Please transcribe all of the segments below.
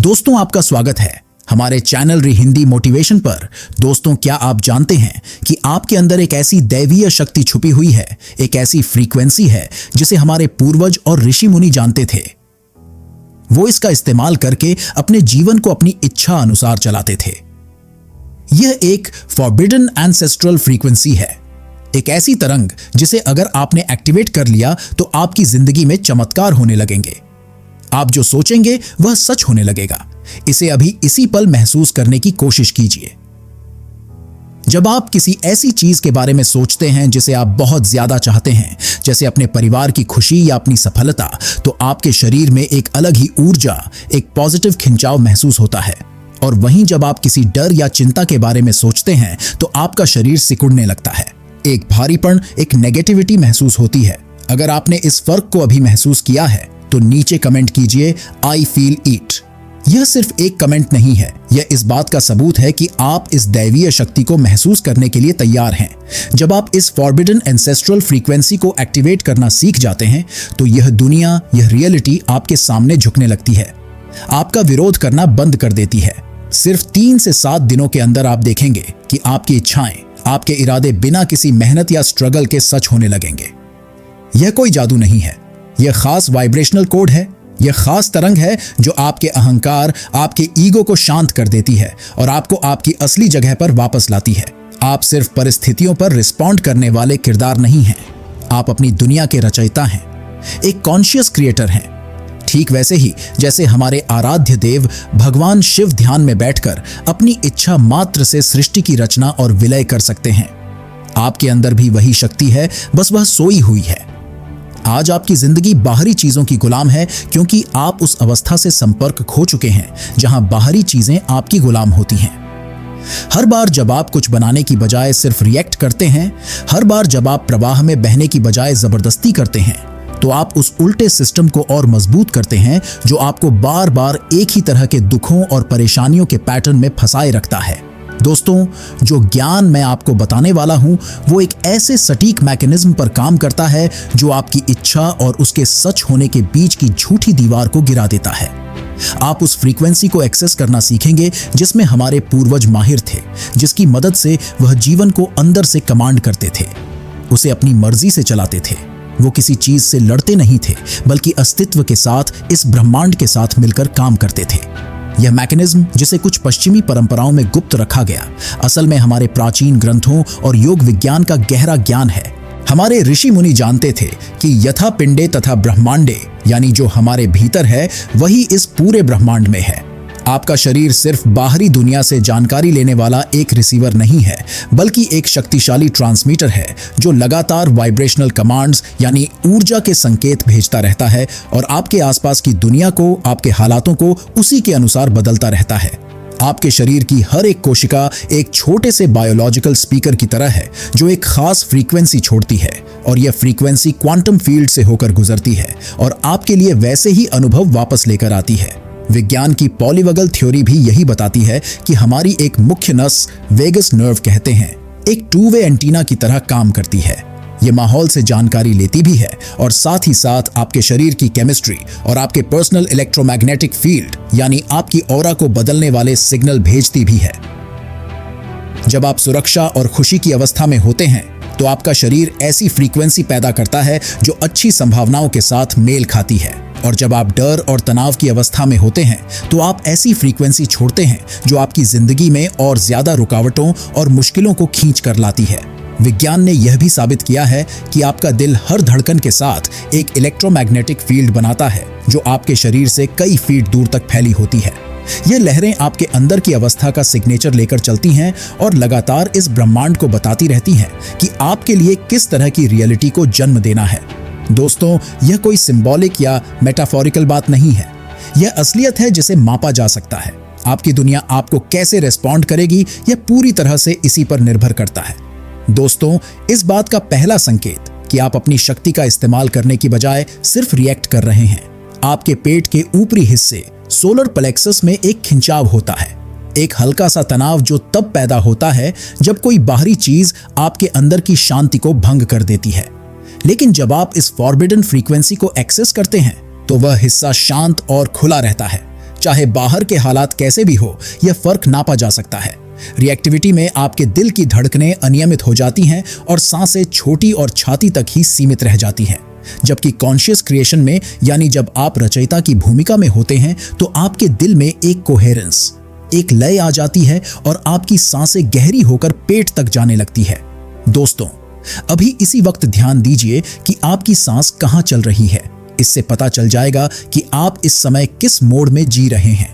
दोस्तों, आपका स्वागत है हमारे चैनल री हिंदी मोटिवेशन पर। दोस्तों, क्या आप जानते हैं कि आपके अंदर एक ऐसी दैवीय शक्ति छुपी हुई है, एक ऐसी फ्रीक्वेंसी है जिसे हमारे पूर्वज और ऋषि मुनि जानते थे। वो इसका इस्तेमाल करके अपने जीवन को अपनी इच्छा अनुसार चलाते थे। यह एक फॉरबिडन एंसेस्ट्रल फ्रीक्वेंसी है, एक ऐसी तरंग जिसे अगर आपने एक्टिवेट कर लिया तो आपकी जिंदगी में चमत्कार होने लगेंगे। आप जो सोचेंगे वह सच होने लगेगा। इसे अभी इसी पल महसूस करने की कोशिश कीजिए। जब आप किसी ऐसी चीज के बारे में सोचते हैं जिसे आप बहुत ज्यादा चाहते हैं, जैसे अपने परिवार की खुशी या अपनी सफलता, तो आपके शरीर में एक अलग ही ऊर्जा, एक पॉजिटिव खिंचाव महसूस होता है। और वहीं जब आप किसी डर या चिंता के बारे में सोचते हैं तो आपका शरीर सिकुड़ने लगता है। एक भारीपन, एक नेगेटिविटी महसूस होती है। अगर आपने इस फर्क को अभी महसूस किया है तो नीचे कमेंट कीजिए, आई फील इट। यह सिर्फ एक कमेंट नहीं है, यह इस बात का सबूत है कि आप इस दैवीय शक्ति को महसूस करने के लिए तैयार हैं। जब आप इस फॉरबिडन एंसेस्ट्रल फ्रीक्वेंसी को एक्टिवेट करना सीख जाते हैं तो यह दुनिया, यह रियलिटी आपके सामने झुकने लगती है, आपका विरोध करना बंद कर देती है। सिर्फ 3 से 7 दिनों के अंदर आप देखेंगे कि आपकी इच्छाएं, आपके इरादे बिना किसी मेहनत या स्ट्रगल के सच होने लगेंगे। यह कोई जादू नहीं है, यह खास वाइब्रेशनल कोड है। यह खास तरंग है जो आपके अहंकार, आपके ईगो को शांत कर देती है और आपको आपकी असली जगह पर वापस लाती है। आप सिर्फ परिस्थितियों पर रिस्पॉन्ड करने वाले किरदार नहीं हैं, आप अपनी दुनिया के रचयिता हैं, एक कॉन्शियस क्रिएटर हैं। ठीक वैसे ही जैसे हमारे आराध्य देव भगवान शिव ध्यान में बैठकर अपनी इच्छा मात्र से सृष्टि की रचना और विलय कर सकते हैं। आपके अंदर भी वही शक्ति है, बस वह सोई हुई है। आज आपकी जिंदगी बाहरी चीजों की गुलाम है क्योंकि आप उस अवस्था से संपर्क खो चुके हैं जहां बाहरी चीजें आपकी गुलाम होती हैं। हर बार जब आप कुछ बनाने की बजाय सिर्फ रिएक्ट करते हैं, हर बार जब आप प्रवाह में बहने की बजाय जबरदस्ती करते हैं, तो आप उस उल्टे सिस्टम को और मजबूत करते हैं जो आपको बार बार एक ही तरह के दुखों और परेशानियों के पैटर्न में फंसाए रखता है। दोस्तों, जो ज्ञान मैं आपको बताने वाला हूं वो एक ऐसे सटीक मैकेनिज्म पर काम करता है जो आपकी इच्छा और उसके सच होने के बीच की झूठी दीवार को गिरा देता है। आप उस फ्रीक्वेंसी को एक्सेस करना सीखेंगे जिसमें हमारे पूर्वज माहिर थे, जिसकी मदद से वह जीवन को अंदर से कमांड करते थे, उसे अपनी मर्जी से चलाते थे। वो किसी चीज से लड़ते नहीं थे, बल्कि अस्तित्व के साथ, इस ब्रह्मांड के साथ मिलकर काम करते थे। यह मैकेनिज्म, जिसे कुछ पश्चिमी परंपराओं में गुप्त रखा गया, असल में हमारे प्राचीन ग्रंथों और योग विज्ञान का गहरा ज्ञान है। हमारे ऋषि मुनि जानते थे कि यथा पिंडे तथा ब्रह्मांडे, यानी जो हमारे भीतर है वही इस पूरे ब्रह्मांड में है। आपका शरीर सिर्फ बाहरी दुनिया से जानकारी लेने वाला एक रिसीवर नहीं है, बल्कि एक शक्तिशाली ट्रांसमीटर है जो लगातार वाइब्रेशनल कमांड्स यानी ऊर्जा के संकेत भेजता रहता है और आपके आसपास की दुनिया को, आपके हालातों को उसी के अनुसार बदलता रहता है। आपके शरीर की हर एक कोशिका एक छोटे से बायोलॉजिकल स्पीकर की तरह है जो एक खास फ्रीक्वेंसी छोड़ती है, और यह फ्रीक्वेंसी क्वांटम फील्ड से होकर गुजरती है और आपके लिए वैसे ही अनुभव वापस लेकर आती है। विज्ञान की पॉलीवगल थ्योरी भी यही बताती है कि हमारी एक मुख्य नस, वेगस नर्व कहते हैं, एक 2 वे एंटीना की तरह काम करती है। ये माहौल से जानकारी लेती भी है और साथ ही साथ आपके शरीर की केमिस्ट्री और आपके पर्सनल इलेक्ट्रोमैग्नेटिक फील्ड यानी आपकी ऑरा को बदलने वाले सिग्नल भेजती भी है। जब आप सुरक्षा और खुशी की अवस्था में होते हैं तो आपका शरीर ऐसी फ्रीक्वेंसी पैदा करता है जो अच्छी संभावनाओं के साथ मेल खाती है, और जब आप डर और तनाव की अवस्था में होते हैं तो आप ऐसी फ्रीक्वेंसी छोड़ते हैं जो आपकी जिंदगी में और ज्यादा रुकावटों और मुश्किलों को खींच कर लाती है। विज्ञान ने यह भी साबित किया है कि आपका दिल हर धड़कन के साथ एक इलेक्ट्रोमैग्नेटिक फील्ड बनाता है जो आपके शरीर से कई फीट दूर तक फैली होती है। ये लहरें आपके अंदर की अवस्था का सिग्नेचर लेकर चलती हैं और लगातार इस ब्रह्मांड को बताती रहती हैं कि आपके लिए किस तरह की रियलिटी को जन्म देना है। दोस्तों, यह कोई सिंबॉलिक या मेटाफोरिकल बात नहीं है, यह असलियत है जिसे मापा जा सकता है। आपकी दुनिया आपको कैसे रिस्पॉन्ड करेगी यह पूरी तरह से इसी पर निर्भर करता है। दोस्तों, इस बात का पहला संकेत कि आप अपनी शक्ति का इस्तेमाल करने की बजाय सिर्फ रिएक्ट कर रहे हैं। आपके पेट के ऊपरी हिस्से सोलर प्लेक्सस में एक खिंचाव होता है, एक हल्का सा तनाव जो तब पैदा होता है जब कोई बाहरी चीज आपके अंदर की शांति को भंग कर देती है। लेकिन जब आप इस फॉरबिडन फ्रीक्वेंसी को एक्सेस करते हैं तो वह हिस्सा शांत और खुला रहता है, चाहे बाहर के हालात कैसे भी हो, यह फर्क नापा जा सकता है। रिएक्टिविटी में आपके दिल की धड़कनें अनियमित हो जाती हैं और सांसें छोटी और छाती तक ही सीमित रह जाती हैं। जबकि कॉन्शियस क्रिएशन में, यानी जब आप रचयिता की भूमिका में होते हैं, तो आपके दिल में एक कोहेरेंस, एक लय आ जाती है और आपकी सांसें गहरी होकर पेट तक जाने लगती है। दोस्तों, अभी इसी वक्त ध्यान दीजिए कि आपकी सांस कहां चल रही है। इससे पता चल जाएगा कि आप इस समय किस मोड में जी रहे हैं।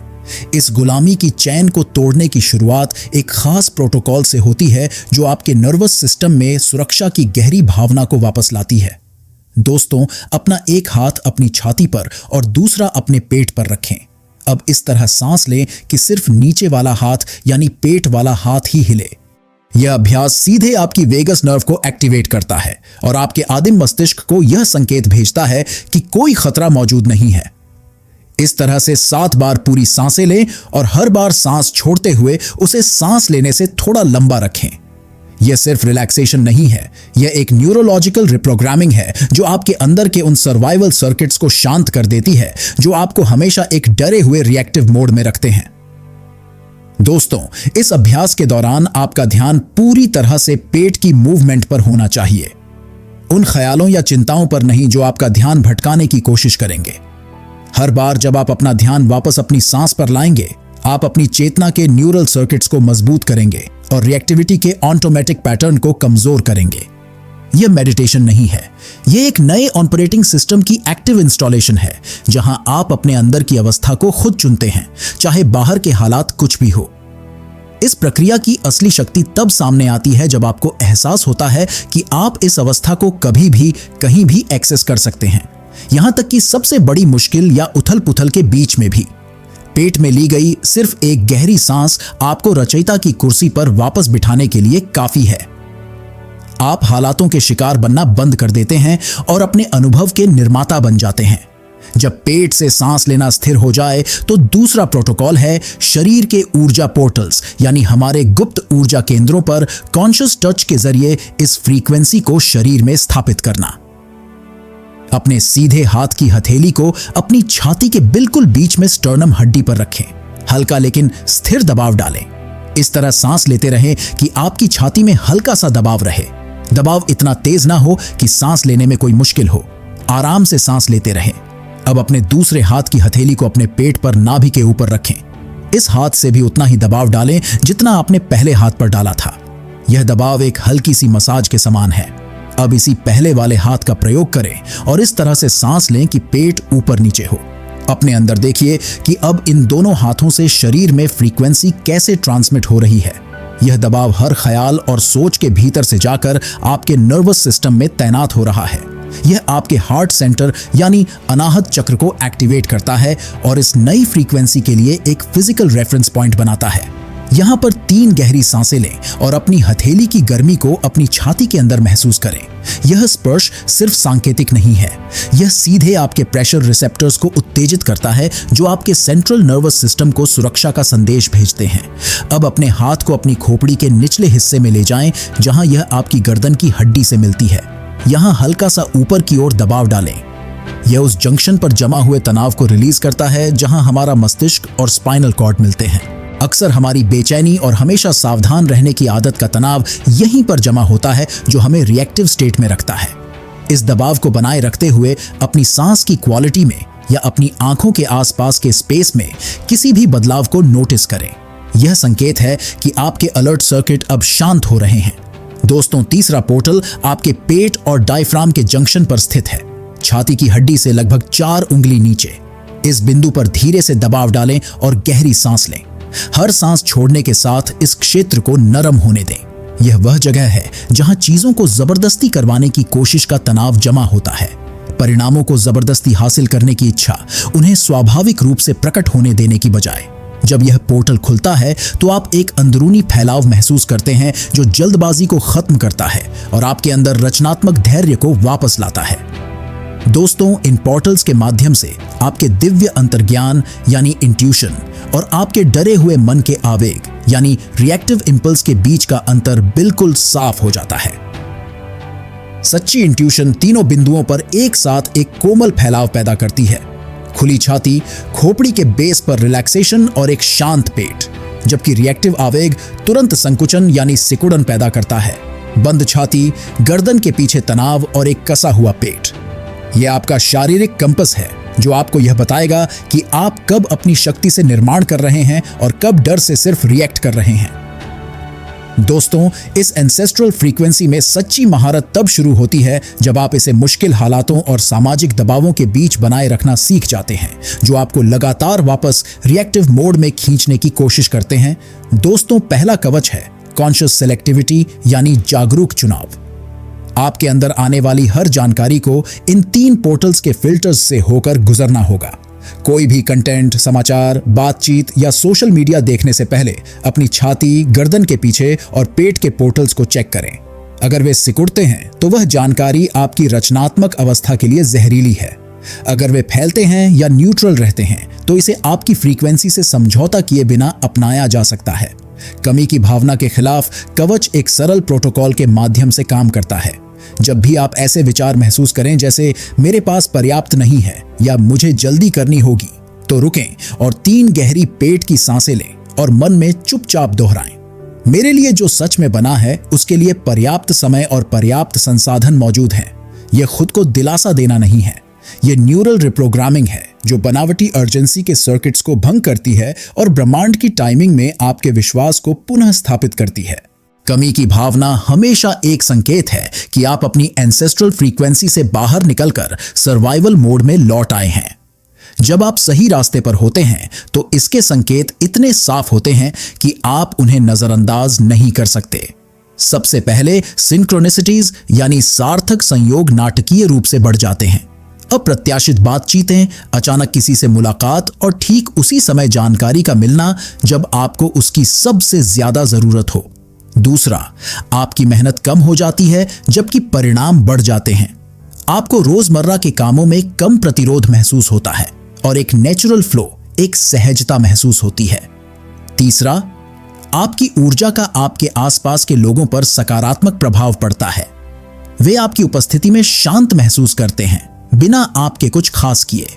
इस गुलामी की चैन को तोड़ने की शुरुआत एक खास प्रोटोकॉल से होती है जो आपके नर्वस सिस्टम में सुरक्षा की गहरी भावना को वापस लाती है। दोस्तों, अपना एक हाथ अपनी छाती पर और दूसरा अपने पेट पर रखें। अब इस तरह सांस लें कि सिर्फ नीचे वाला हाथ यानी पेट वाला हाथ ही हिले। यह अभ्यास सीधे आपकी वेगस नर्व को एक्टिवेट करता है और आपके आदिम मस्तिष्क को यह संकेत भेजता है कि कोई खतरा मौजूद नहीं है। इस तरह से 7 बार पूरी सांसें लें और हर बार सांस छोड़ते हुए उसे सांस लेने से थोड़ा लंबा रखें। यह सिर्फ रिलैक्सेशन नहीं है, यह एक न्यूरोलॉजिकल रिप्रोग्रामिंग है जो आपके अंदर के उन सर्वाइवल सर्किट्स को शांत कर देती है जो आपको हमेशा एक डरे हुए रिएक्टिव मोड में रखते हैं। दोस्तों, इस अभ्यास के दौरान आपका ध्यान पूरी तरह से पेट की मूवमेंट पर होना चाहिए, उन ख्यालों या चिंताओं पर नहीं जो आपका ध्यान भटकाने की कोशिश करेंगे। हर बार जब आप अपना ध्यान वापस अपनी सांस पर लाएंगे, आप अपनी चेतना के न्यूरल सर्किट्स को मजबूत करेंगे और रिएक्टिविटी के ऑटोमेटिक पैटर्न को कमजोर करेंगे। यह मेडिटेशन नहीं है, यह एक नए ऑपरेटिंग सिस्टम की एक्टिव इंस्टॉलेशन है जहां आप अपने अंदर की अवस्था को खुद चुनते हैं, चाहे बाहर के हालात कुछ भी हो। इस प्रक्रिया की असली शक्ति तब सामने आती है जब आपको एहसास होता है कि आप इस अवस्था को कभी भी कहीं भी एक्सेस कर सकते हैं, यहां तक कि सबसे बड़ी मुश्किल या उथल पुथल के बीच में भी। पेट में ली गई सिर्फ एक गहरी सांस आपको रचयिता की कुर्सी पर वापस बिठाने के लिए काफी है। आप हालातों के शिकार बनना बंद कर देते हैं और अपने अनुभव के निर्माता बन जाते हैं। जब पेट से सांस लेना स्थिर हो जाए तो दूसरा प्रोटोकॉल है शरीर के ऊर्जा पोर्टल्स, यानी हमारे गुप्त ऊर्जा केंद्रों पर कॉन्शियस टच के जरिए इस फ्रीक्वेंसी को शरीर में स्थापित करना। अपने सीधे हाथ की हथेली को अपनी छाती के बिल्कुल बीच में स्टर्नम हड्डी पर रखें। हल्का लेकिन स्थिर दबाव डालें। इस तरह सांस लेते रहें कि आपकी छाती में हल्का सा दबाव रहे। दबाव इतना तेज ना हो कि सांस लेने में कोई मुश्किल हो। आराम से सांस लेते रहें। अब अपने दूसरे हाथ की हथेली को अपने पेट पर नाभि के ऊपर रखें। इस हाथ से भी उतना ही दबाव डालें जितना आपने पहले हाथ पर डाला था। यह दबाव एक हल्की सी मसाज के समान है। अब इसी पहले वाले हाथ का प्रयोग करें और इस तरह से सांस लें कि पेट ऊपर नीचे हो। अपने अंदर देखिए कि अब इन दोनों हाथों से शरीर में फ्रीक्वेंसी कैसे ट्रांसमिट हो रही है। यह दबाव हर ख्याल और सोच के भीतर से जाकर आपके नर्वस सिस्टम में तैनात हो रहा है। यह आपके हार्ट सेंटर यानी अनाहत चक्र को एक्टिवेट करता है और इस नई फ्रीक्वेंसी के लिए एक फिजिकल रेफरेंस पॉइंट बनाता है। यहां पर 3 गहरी सांसें लें और अपनी हथेली की गर्मी को अपनी छाती के अंदर महसूस करें। यह स्पर्श सिर्फ सांकेतिक नहीं है, यह सीधे आपके प्रेशर रिसेप्टर्स को उत्तेजित करता है जो आपके सेंट्रल नर्वस सिस्टम को सुरक्षा का संदेश भेजते हैं। अब अपने हाथ को अपनी खोपड़ी के निचले हिस्से में ले जाएं, जहां यह आपकी गर्दन की हड्डी से मिलती है। यहां हल्का सा ऊपर की ओर दबाव डालें। यह उस जंक्शन पर जमा हुए तनाव को रिलीज करता है जहां हमारा मस्तिष्क और स्पाइनल कॉर्ड मिलते हैं। अक्सर हमारी बेचैनी और हमेशा सावधान रहने की आदत का तनाव यहीं पर जमा होता है जो हमें रिएक्टिव स्टेट में रखता है। इस दबाव को बनाए रखते हुए अपनी सांस की क्वालिटी में या अपनी आंखों के आसपास के स्पेस में किसी भी बदलाव को नोटिस करें। यह संकेत है कि आपके अलर्ट सर्किट अब शांत हो रहे हैं। दोस्तों, तीसरा पोर्टल आपके पेट और डायफ्राम के जंक्शन पर स्थित है, छाती की हड्डी से लगभग 4 उंगली नीचे। इस बिंदु पर धीरे से दबाव डालें और गहरी सांस लें। हर सांस छोड़ने के साथ इस क्षेत्र को नरम होने दें। यह वह जगह है जहां चीजों को जबरदस्ती करवाने की कोशिश का तनाव जमा होता है। परिणामों को जबरदस्ती हासिल करने की इच्छा उन्हें स्वाभाविक रूप से प्रकट होने देने की बजाय। जब यह पोर्टल खुलता है तो आप एक अंदरूनी फैलाव महसूस करते हैं जो जल्दबाजी को खत्म करता है और आपके अंदर रचनात्मक धैर्य को वापस लाता है। दोस्तों, इन पोर्टल्स के माध्यम से आपके दिव्य अंतर्ज्ञान यानी इंट्यूशन और आपके डरे हुए मन के आवेग यानी रिएक्टिव इंपल्स के बीच का अंतर बिल्कुल साफ हो जाता है। सच्ची इंट्यूशन तीनों बिंदुओं पर एक साथ एक कोमल फैलाव पैदा करती है। खुली छाती, खोपड़ी के बेस पर रिलैक्सेशन और एक शांत पेट, जबकि रिएक्टिव आवेग तुरंत संकुचन यानी सिकुड़न पैदा करता है। बंद छाती, गर्दन के पीछे तनाव और एक कसा हुआ पेट। यह आपका शारीरिक कंपस है जो आपको यह बताएगा कि आप कब अपनी शक्ति से निर्माण कर रहे हैं और कब डर से सिर्फ रिएक्ट कर रहे हैं। दोस्तों, इस एंसेस्ट्रल फ्रीक्वेंसी में सच्ची महारत तब शुरू होती है जब आप इसे मुश्किल हालातों और सामाजिक दबावों के बीच बनाए रखना सीख जाते हैं, जो आपको लगातार वापस रिएक्टिव मोड में खींचने की कोशिश करते हैं। दोस्तों, पहला कवच है कॉन्शियस सेलेक्टिविटी यानी जागरूक चुनाव। आपके अंदर आने वाली हर जानकारी को इन 3 पोर्टल्स के फिल्टर्स से होकर गुजरना होगा। कोई भी कंटेंट, समाचार, बातचीत या सोशल मीडिया देखने से पहले अपनी छाती, गर्दन के पीछे और पेट के पोर्टल्स को चेक करें। अगर वे सिकुड़ते हैं तो वह जानकारी आपकी रचनात्मक अवस्था के लिए जहरीली है। अगर वे फैलते हैं या न्यूट्रल रहते हैं तो इसे आपकी फ्रीक्वेंसी से समझौता किए बिना अपनाया जा सकता है। कमी की भावना के खिलाफ कवच एक सरल प्रोटोकॉल के माध्यम से काम करता है। जब भी आप ऐसे विचार महसूस करें जैसे मेरे पास पर्याप्त नहीं है या मुझे जल्दी करनी होगी, तो रुकें और 3 गहरी पेट की सांसें लें और मन में चुपचाप दोहराएं, मेरे लिए जो सच में बना है उसके लिए पर्याप्त समय और पर्याप्त संसाधन मौजूद हैं। यह खुद को दिलासा देना नहीं है, यह न्यूरल रिप्रोग्रामिंग है जो बनावटी अर्जेंसी के सर्किट्स को भंग करती है और ब्रह्मांड की टाइमिंग में आपके विश्वास को पुनः स्थापित करती है। कमी की भावना हमेशा एक संकेत है कि आप अपनी एंसेस्ट्रल फ्रीक्वेंसी से बाहर निकलकर सर्वाइवल मोड में लौट आए हैं। जब आप सही रास्ते पर होते हैं तो इसके संकेत इतने साफ होते हैं कि आप उन्हें नजरअंदाज नहीं कर सकते। सबसे पहले सिंक्रोनिसिटीज यानी सार्थक संयोग नाटकीय रूप से बढ़ जाते हैं। अप्रत्याशित बातचीतें, अचानक किसी से मुलाकात और ठीक उसी समय जानकारी का मिलना जब आपको उसकी सबसे ज्यादा जरूरत हो। दूसरा, आपकी मेहनत कम हो जाती है जबकि परिणाम बढ़ जाते हैं। आपको रोजमर्रा के कामों में कम प्रतिरोध महसूस होता है और एक नेचुरल फ्लो, एक सहजता महसूस होती है। तीसरा, आपकी ऊर्जा का आपके आसपास के लोगों पर सकारात्मक प्रभाव पड़ता है। वे आपकी उपस्थिति में शांत महसूस करते हैं बिना आपके कुछ खास किए।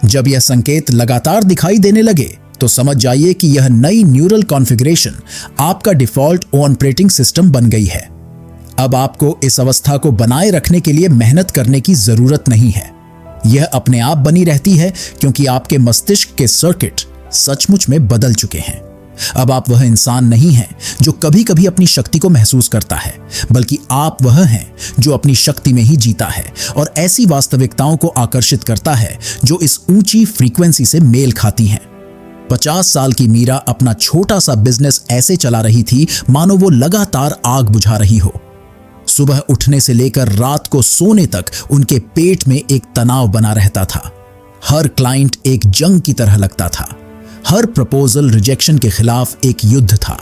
जब यह संकेत लगातार दिखाई देने लगे तो समझ जाइए कि यह नई न्यूरल कॉन्फ़िगरेशन आपका डिफ़ॉल्ट ऑपरेटिंग सिस्टम बन गई है। अब आपको इस अवस्था को बनाए रखने के लिए मेहनत करने की जरूरत नहीं है। यह अपने आप बनी रहती है क्योंकि आपके मस्तिष्क के सर्किट सचमुच में बदल चुके हैं। अब आप वह इंसान नहीं हैं जो कभी कभी अपनी शक्ति को महसूस करता है, बल्कि आप वह हैं जो अपनी शक्ति में ही जीता है और ऐसी वास्तविकताओं को आकर्षित करता है जो इस ऊंची फ्रीक्वेंसी से मेल खाती हैं। 50 साल की मीरा अपना छोटा सा बिजनेस ऐसे चला रही थी मानो वो लगातार आग बुझा रही हो। सुबह उठने से लेकर रात को सोने तक उनके पेट में एक तनाव बना रहता था। हर क्लाइंट एक जंग की तरह लगता था। हर प्रपोजल रिजेक्शन के खिलाफ एक युद्ध था।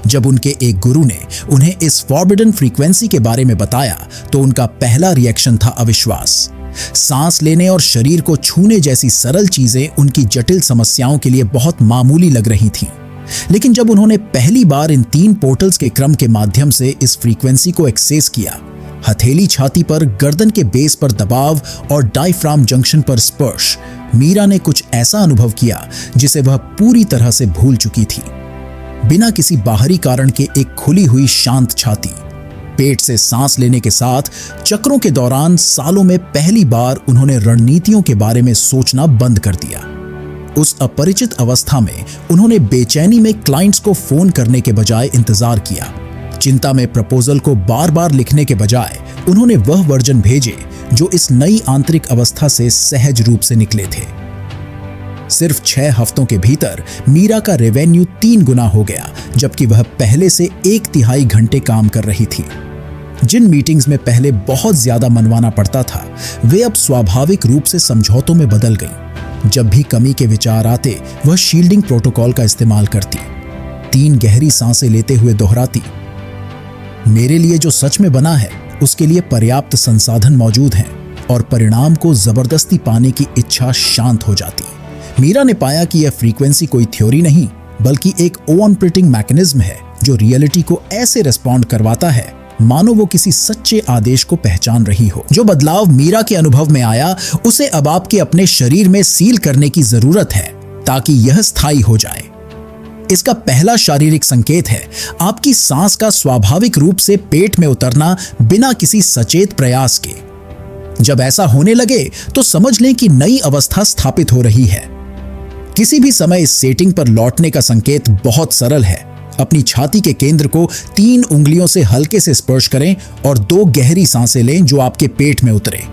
जब उनके एक गुरु ने उन्हें इस फॉरबिडन फ्रीक्वेंसी के बारे में बताया तो उनका पहला रिएक्शन था अविश्वास। सांस लेने और शरीर को छूने जैसी सरल चीजें उनकी जटिल समस्याओं के लिए बहुत मामूली लग रही थीं। लेकिन जब उन्होंने पहली बार इन 3 पोर्टल्स के क्रम के माध्यम से इस फ्रीक्वेंसी को एक्सेस किया, हथेली छाती पर, गर्दन के बेस पर दबाव और डायफ्राम जंक्शन पर स्पर्श, मीरा ने कुछ ऐसा अनुभव किया जिसे वह पूरी तरह से भूल चुकी थी। बिना किसी बाहरी कारण के एक खुली हुई शांत छाती, पेट से सांस लेने के साथ चक्रों के दौरान सालों में पहली बार उन्होंने रणनीतियों के बारे में सोचना बंद कर दिया। उस अपरिचित अवस्था में उन्होंने बेचैनी में क्लाइंट्स को फोन करने के बजाय इंतजार किया। चिंता में प्रपोजल को बार बार लिखने के बजाय उन्होंने वह वर्जन भेजे जो इस नई आंतरिक अवस्था से सहज रूप से निकले थे। सिर्फ 6 हफ्तों के भीतर मीरा का रेवेन्यू 3 गुना हो गया, जबकि वह पहले से 1/3 घंटे काम कर रही थी। जिन मीटिंग्स में पहले बहुत ज्यादा मनवाना पड़ता था, वे अब स्वाभाविक रूप से समझौतों में बदल गईं। जब भी कमी के विचार आते, वह शील्डिंग प्रोटोकॉल का इस्तेमाल करती। 3 गहरी सांसें लेते हुए दोहराती, मेरे लिए जो सच में बना है उसके लिए पर्याप्त संसाधन मौजूद हैं, और परिणाम को जबरदस्ती पाने की इच्छा शांत हो जाती। मीरा ने पाया कि यह फ्रीक्वेंसी कोई थ्योरी नहीं बल्कि एक ऑपरेटिंग मैकेनिज्म है जो रियलिटी को ऐसे रिस्पॉन्ड करवाता है मानो वो किसी सच्चे आदेश को पहचान रही हो। जो बदलाव मीरा के अनुभव में आया, उसे अब आपके अपने शरीर में सील करने की जरूरत है ताकि यह स्थायी हो जाए। इसका पहला शारीरिक संकेत है आपकी सांस का स्वाभाविक रूप से पेट में उतरना बिना किसी सचेत प्रयास के। जब ऐसा होने लगे तो समझ लें कि नई अवस्था स्थापित हो रही है। किसी भी समय इस सेटिंग पर लौटने का संकेत बहुत सरल है। अपनी छाती के केंद्र को 3 उंगलियों से हल्के से स्पर्श करें और 2 गहरी सांसें लें जो आपके पेट में उतरे।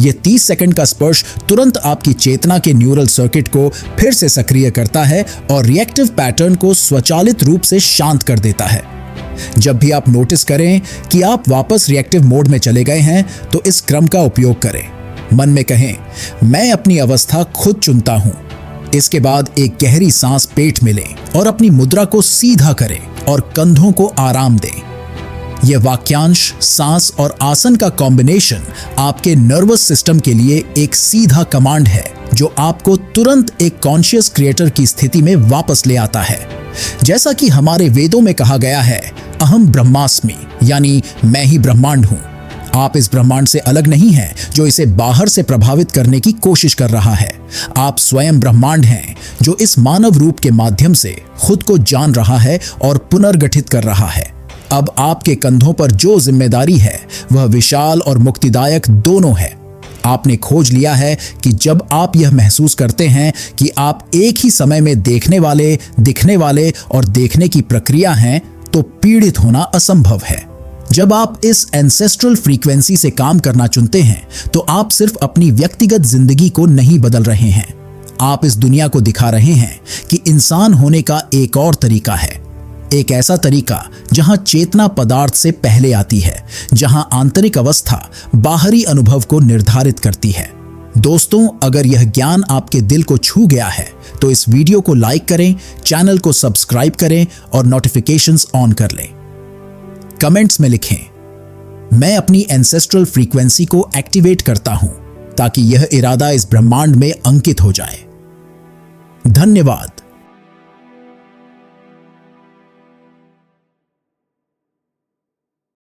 यह 30 सेकंड का स्पर्श तुरंत आपकी चेतना के न्यूरल सर्किट को फिर से सक्रिय करता है और रिएक्टिव पैटर्न को स्वचालित रूप से शांत कर देता है। जब भी आप नोटिस करें कि आप वापस रिएक्टिव मोड में चले गए हैं, तो इस क्रम का उपयोग करें। मन में कहें, मैं अपनी अवस्था खुद चुनता हूं। इसके बाद एक गहरी सांस पेट में लें और अपनी मुद्रा को सीधा करें और कंधों को आराम दें। यह वाक्यांश, सांस और आसन का कॉम्बिनेशन आपके नर्वस सिस्टम के लिए एक सीधा कमांड है जो आपको तुरंत एक कॉन्शियस क्रिएटर की स्थिति में वापस ले आता है। जैसा कि हमारे वेदों में कहा गया है, अहम ब्रह्मास्मि, यानी मैं ही ब्रह्मांड हूं। आप इस ब्रह्मांड से अलग नहीं हैं जो इसे बाहर से प्रभावित करने की कोशिश कर रहा है। आप स्वयं ब्रह्मांड हैं जो इस मानव रूप के माध्यम से खुद को जान रहा है और पुनर्गठित कर रहा है। अब आपके कंधों पर जो जिम्मेदारी है वह विशाल और मुक्तिदायक दोनों है। आपने खोज लिया है कि जब आप यह महसूस करते हैं कि आप एक ही समय में देखने वाले, दिखने वाले और देखने की प्रक्रिया हैं, तो पीड़ित होना असंभव है। जब आप इस एंसेस्ट्रल फ्रीक्वेंसी से काम करना चुनते हैं, तो आप सिर्फ अपनी व्यक्तिगत जिंदगी को नहीं बदल रहे हैं, आप इस दुनिया को दिखा रहे हैं कि इंसान होने का एक और तरीका है। एक ऐसा तरीका जहां चेतना पदार्थ से पहले आती है, जहां आंतरिक अवस्था बाहरी अनुभव को निर्धारित करती है। दोस्तों, अगर यह ज्ञान आपके दिल को छू गया है तो इस वीडियो को लाइक करें, चैनल को सब्सक्राइब करें और नोटिफिकेशंस ऑन कर लें। कमेंट्स में लिखें, मैं अपनी एंसेस्ट्रल फ्रीक्वेंसी को एक्टिवेट करता हूं ताकि यह इरादा इस ब्रह्मांड में अंकित हो जाए। धन्यवाद।